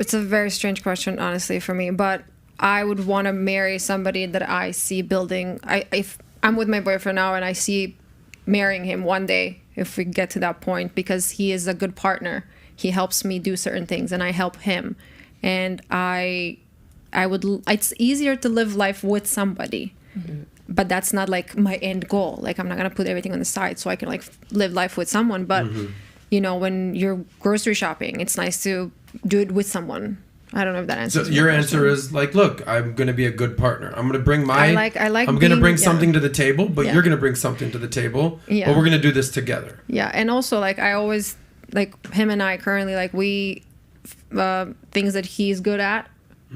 it's a very strange question, honestly, for me. But I would want to marry somebody that I see building. If I'm with my boyfriend now and I see marrying him one day, if we get to that point, because he is a good partner. He helps me do certain things and I help him. And it's easier to live life with somebody. Mm-hmm. But that's not like my end goal. Like, I'm not going to put everything on the side so I can like live life with someone. But, you know, when you're grocery shopping, it's nice to do it with someone. I don't know if that answers. So your answer is like, look, I'm going to be a good partner. I'm going to bring my, I'm going to bring something to the table, but you're going to bring something to the table. Yeah. But we're going to do this together. Yeah. And also like, I always, like him and I currently, like we, things that he's good at,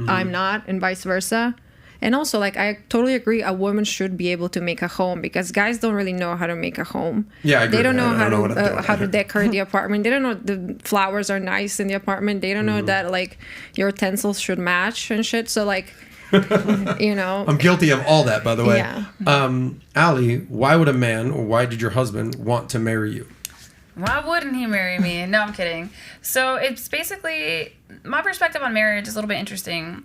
I'm not, and vice versa. And also, like, I totally agree, a woman should be able to make a home because guys don't really know how to make a home. Yeah, I agree. They don't know how to decorate the apartment. They don't know the flowers are nice in the apartment. They don't know that, like, your utensils should match and shit. So, like, you know. I'm guilty of all that, by the way. Yeah. Allie, why would a man, or why did your husband want to marry you? Why wouldn't he marry me? No, I'm kidding. So, it's basically, my perspective on marriage is a little bit interesting.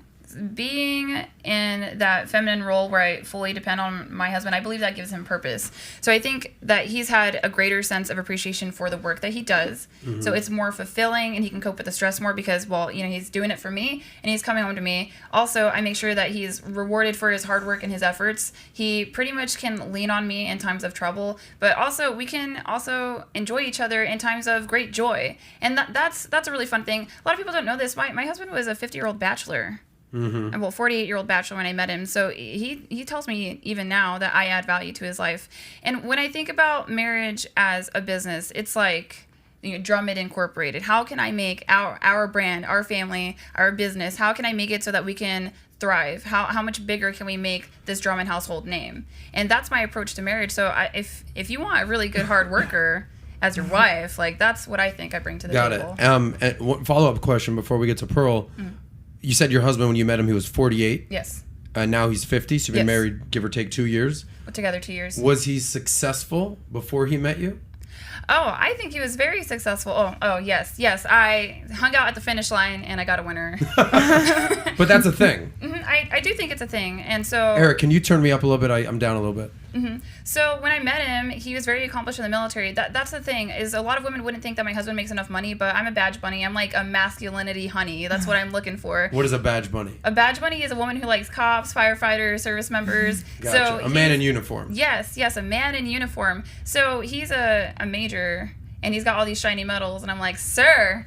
Being in that feminine role where I fully depend on my husband, I believe that gives him purpose. So I think that he's had a greater sense of appreciation for the work that he does. So it's more fulfilling and he can cope with the stress more because, well, you know, he's doing it for me and he's coming home to me. Also, I make sure that he's rewarded for his hard work and his efforts. He pretty much can lean on me in times of trouble, but also we can also enjoy each other in times of great joy. And that's a really fun thing. A lot of people don't know this. My husband was a 50-year-old bachelor. Well, 48-year-old bachelor when I met him. So he tells me even now that I add value to his life. And when I think about marriage as a business, it's like, you know, Drummond Incorporated. How can I make our brand, our family, our business, how can I make it so that we can thrive? How much bigger can we make this Drummond household name? And that's my approach to marriage. So if you want a really good hard worker as your wife, like that's what I think I bring to the table. Got it. And one follow-up question before we get to Pearl. You said your husband, when you met him, he was 48. Yes. Now he's 50, so you've been married, give or take, 2 years. We're together 2 years. Was he successful before he met you? Oh, I think he was very successful. Oh, yes. Yes, I hung out at the finish line and I got a winner. But that's a thing. I do think it's a thing. And so... Eric, can you turn me up a little bit? I'm down a little bit. So when I met him, he was very accomplished in the military. That's the thing, is a lot of women wouldn't think that my husband makes enough money, but I'm a badge bunny. I'm like a masculinity honey. That's what I'm looking for. What is a badge bunny? A badge bunny is a woman who likes cops, firefighters, service members. Gotcha. So a man in uniform. Yes, a man in uniform. So he's a major, and he's got all these shiny medals, and I'm like, sir,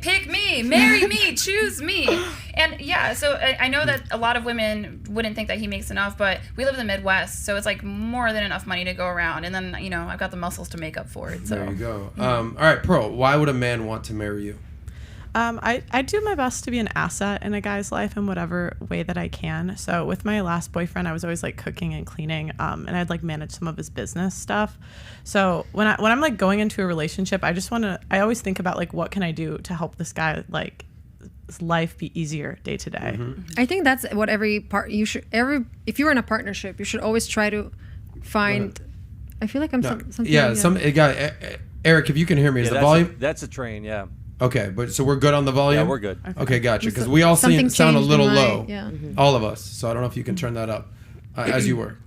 pick me, marry me, choose me. And yeah, so I know that a lot of women wouldn't think that he makes enough, but we live in the Midwest, so it's like more than enough money to go around. And then, you know, I've got the muscles to make up for it. So. There you go. All right, Pearl, why would a man want to marry you? I do my best to be an asset in a guy's life in whatever way that I can. So with my last boyfriend, I was always like cooking and cleaning, and I'd like manage some of his business stuff. So when I'm like going into a relationship, I always think about like, what can I do to help this guy, like, his life be easier day to day. I think that's what if you're in a partnership, you should always try to find. I feel like I'm something. Yeah, Eric, if you can hear me, is the volume? That's a train, yeah. Okay, but so we're good on the volume? Yeah, we're good. Okay, gotcha. Because we all sound a little low, yeah. all of us. So I don't know if you can turn that up as you were.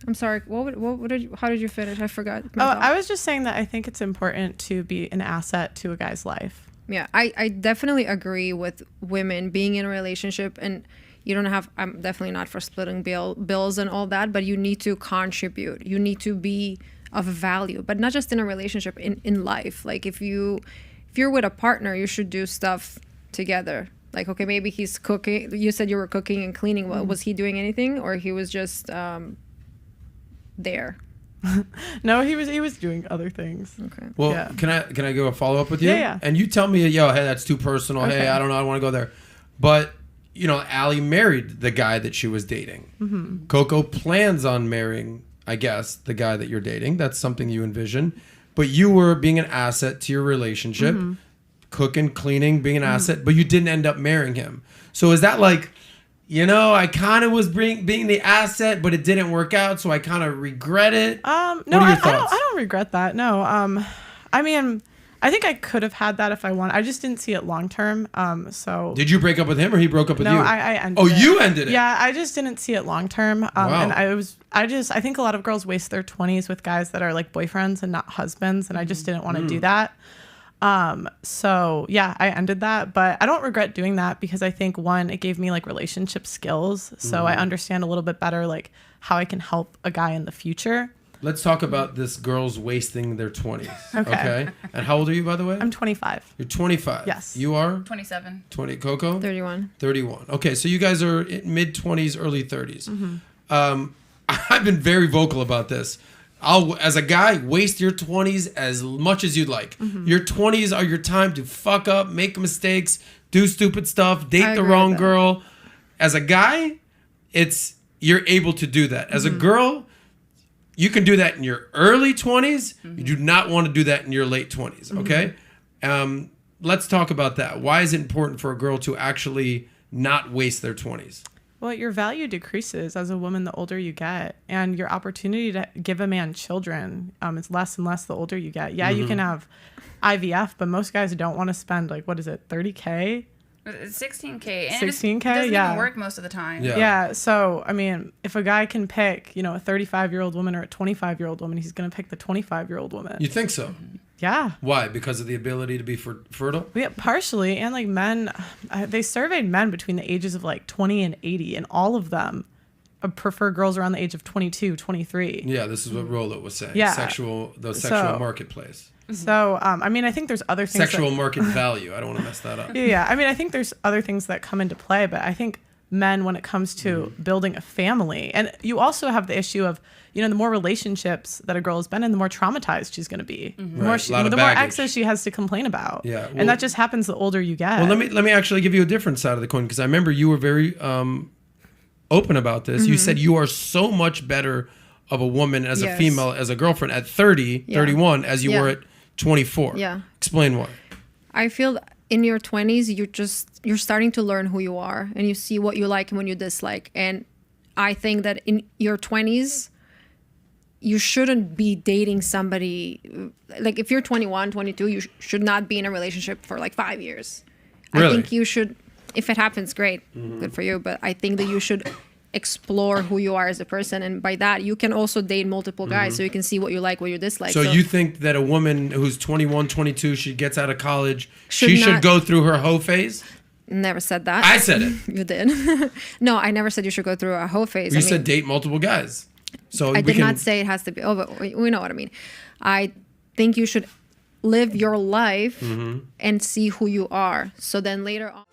I'm sorry. How did you finish? I forgot. I was just saying that I think it's important to be an asset to a guy's life. Yeah, I definitely agree with women being in a relationship, and you don't have. I'm definitely not for splitting bills and all that, but you need to contribute. You need to be of value, but not just in a relationship, in life. Like if you're with a partner, you should do stuff together. Like, okay, maybe he's cooking. You said you were cooking and cleaning. Well, was he doing anything, or he was just there? No, he was doing other things. Okay. Well, yeah. Can I go a follow up with you? Yeah. And you tell me, hey, that's too personal. Okay. Hey, I don't know, I don't want to go there. But you know, Allie married the guy that she was dating. Coco plans on marrying, I guess, the guy that you're dating. That's something you envision. But you were being an asset to your relationship, cooking, cleaning, being an asset, but you didn't end up marrying him. So is that like, you know, I kind of was being the asset, but it didn't work out, so I kind of regret it? No, I don't regret that. No. I mean, I think I could have had that if I wanted. I just didn't see it long term. So Did you break up with him or he broke up with you? no, I ended Oh, it. you ended it. Yeah, I just didn't see it long term. Wow. And I think a lot of girls waste their 20s with guys that are like boyfriends and not husbands, and I just didn't want to do that. So yeah, I ended that, but I don't regret doing that because I think one, it gave me like relationship skills. So I understand a little bit better like how I can help a guy in the future. Let's talk about this girls wasting their 20s. Okay. And how old are you, by the way? I'm 25. You're 25. Yes. You are? 27. 20. Coco? 31. 31. Okay, so you guys are in mid-20s, early 30s. I've been very vocal about this. I'll, as a guy, waste your 20s as much as you'd like. Your 20s are your time to fuck up, make mistakes, do stupid stuff, date the wrong girl. As a guy, you're able to do that. As a girl, you can do that in your early 20s. You do not want to do that in your late 20s, okay? Let's talk about that. Why is it important for a girl to actually not waste their 20s? Well, your value decreases as a woman the older you get, and your opportunity to give a man children is less and less the older you get. Yeah, you can have IVF, but most guys don't want to spend like, what is it, 30K? 16K. And 16K, it doesn't yeah. even work most of the time. Yeah. So, I mean, if a guy can pick, a 35-year-old woman or a 25-year-old woman, he's going to pick the 25-year-old woman. You think so? Yeah. Why? Because of the ability to be fertile? Yeah, partially. And like men, they surveyed men between the ages of like 20 and 80, and all of them prefer girls around the age of 22, 23. Yeah, this is what Rolo was saying. Yeah. Sexual marketplace. So, I mean, I think there's other things. Sexual market value. I don't want to mess that up. Yeah. I mean, I think there's other things that come into play, but I think men, when it comes to building a family, and you also have the issue of, the more relationships that a girl has been in, the more traumatized she's going to be. Right. The more exes she has to complain about. Yeah. Well, and that just happens the older you get. Well, let me actually give you a different side of the coin, because I remember you were very open about this. You said you are so much better of a woman as a female, as a girlfriend at 30, 31, as you were at 24. Yeah. Explain why. I feel in your 20s, you're starting to learn who you are, and you see what you like and what you dislike. And I think that in your 20s, you shouldn't be dating somebody. Like if you're 21, 22, you should not be in a relationship for like 5 years. Really? I think you should, if it happens, great, good for you. But I think that you should explore who you are as a person, and by that you can also date multiple guys, so you can see what you like, what you dislike. So you think that a woman who's 21, 22, she gets out of college, Should she should not- go through her hoe phase? Never said that. I said it. You did. No, I never said you should go through a hoe phase. You said date multiple guys. So I did not say it has to be. Oh, but we know what I mean. I think you should live your life and see who you are. So then later on.